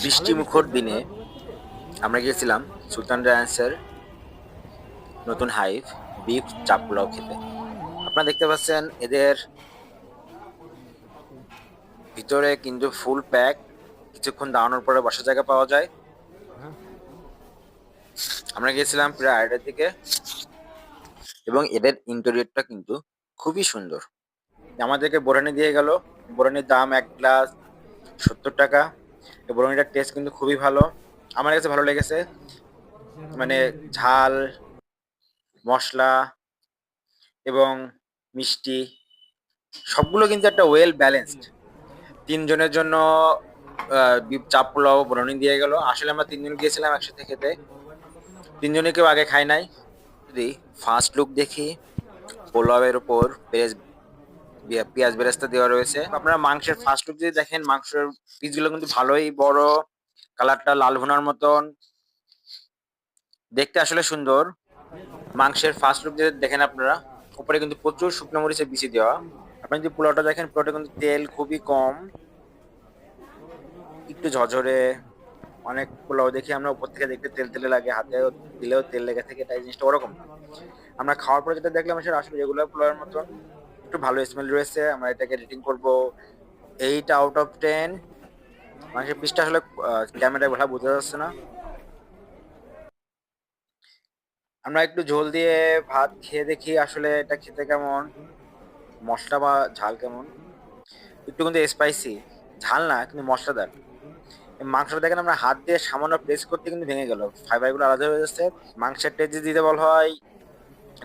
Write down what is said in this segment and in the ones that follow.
বৃষ্টি মুখর দিনে আমরা গিয়েছিলাম সুলতান রায়ান্সের নতুন হাইভ বিফ চাপ পোলাও খেতে। আপনারা দেখতে পাচ্ছেন এদের ভিতরে কিন্তু ফুল প্যাক, কিছুক্ষণ দাঁড়ানোর পরে বসার জায়গা পাওয়া যায়। আমরা গিয়েছিলাম প্রায় 8টার দিকে এবং এদের ইন্টেরিয়রটা কিন্তু খুবই সুন্দর। আমাদেরকে বোরানি দিয়ে গেল। বোরানির দাম 1 গ্লাস 70 টাকা। বোরানিটার টেস্ট কিন্তু খুবই ভালো, আমার কাছে ভালো লেগেছে। মানে ঝাল, মশলা এবং মিষ্টি সবগুলো কিন্তু একটা ওয়েল ব্যালেন্সড। তিনজনের জন্য বিফ চাপ পোলাও বোরনি দিয়ে গেল। আসলে আমরা তিনজন গিয়েছিলাম একসাথে খেতে, তিনজনে কেউ আগে খাই নাই। যদি ফার্স্ট লুক দেখি, পোলাওয়ের উপর পেঁয়াজ বেরেস্তা দেওয়া রয়েছে। আপনারা মাংসের ফার্স্ট লুক যদি দেখেন, মাংসের পিসগুলো কিন্তু ভালোই বড়, কালারটা লাল ভুনার মতন, দেখতে আসলে সুন্দর। মাংসের ফার্স্ট লুক যদি দেখেন আপনারা, উপরে কিন্তু প্রচুর শুকনো মরিচের বিচি দেওয়া। আপনি যদি পোলাওটা দেখেন, পোলাওটা কিন্তু তেল খুবই কম, একটু ঝরঝরে। অনেক পোলাও দেখি আমরা উপর থেকে দেখতে তেল তেলে লাগে, হাতে দিলেও তেল লেগে থাকে, তাই জিনিসটা ওরকম না। আমরা খাওয়ার পরে যেটা দেখলাম সেটা আসলে রেগুলার পোলাওয়ের মতন, একটু ভালো স্মেল রয়েছে। আমরা এটাকে রেটিং করব 8 আউট অফ 10। মাংসের পিসটা আসলে ক্যামেরায় ভালো বোঝা যাচ্ছে না। আমরা একটু ঝোল দিয়ে ভাত খেয়ে দেখি আসলে এটা খেতে কেমন, মশলা বা ঝাল কেমন। একটু কিন্তু স্পাইসি, ঝাল না কিন্তু মশলাদার। মাংসটা দেখেন, আমরা হাত দিয়ে সামান্য প্রেস করতে কিন্তু ভেঙে গেল, ফাইবার গুলো আলাদা হয়ে যাচ্ছে। মাংসের টেস্ট যদি দিতে বলা হয়,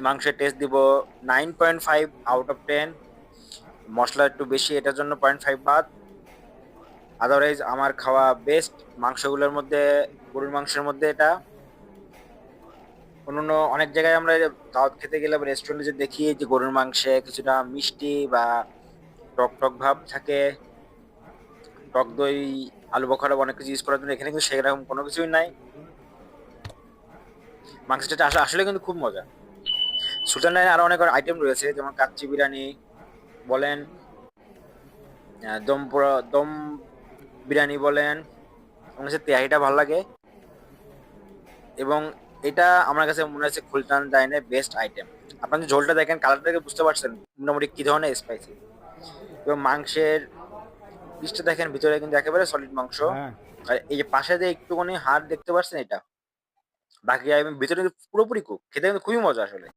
মাংসের টেস্ট দিব 9.5 আউট অফ 10। মশলা একটু বেশি, এটার জন্য 0.5 বাদ। আদারওয়াইজ আমার খাওয়া বেস্ট মাংসগুলোর মধ্যে, গরুর মাংসের মধ্যে এটা। অন্যান্য অনেক জায়গায় আমরা দাওয়াত খেতে গেলে রেস্টুরেন্টে যে দেখি যে গরুর মাংসে কিছুটা মিষ্টি বা টক টক ভাব থাকে, টক দই, আলু বখরা অনেক কিছু ইউজ করার জন্য। এখানে কিন্তু সেরকম কোনো কিছুই নাই। মাংসটা আসলে কিন্তু খুব মজা। সুলতান ডাইনে আরো অনেক আইটেম রয়েছে, যেমন কাচ্চি বিরিয়ানি বলেন, দম বিরিয়ানি বলেন। আমার কাছে তেহারিটা ভালো লাগে এবং এটা আমার কাছে মনে হচ্ছে সুলতান ডাইনের বেস্ট আইটেম। আপনার যে ঝোলটা দেখেন, কালার থেকে বুঝতে পারছেন মোটামুটি কি ধরনের স্পাইসি। এবং মাংসের পিসটা দেখেন, ভিতরে কিন্তু একেবারে সলিড মাংস। হ্যাঁ। আর এই যে পাশে যে একটুখানি হাড় দেখতে পাচ্ছেন, এটা বাকি ভিতরে কিন্তু পুরোপুরি কুক। খেতে কিন্তু খুবই মজা আসলে।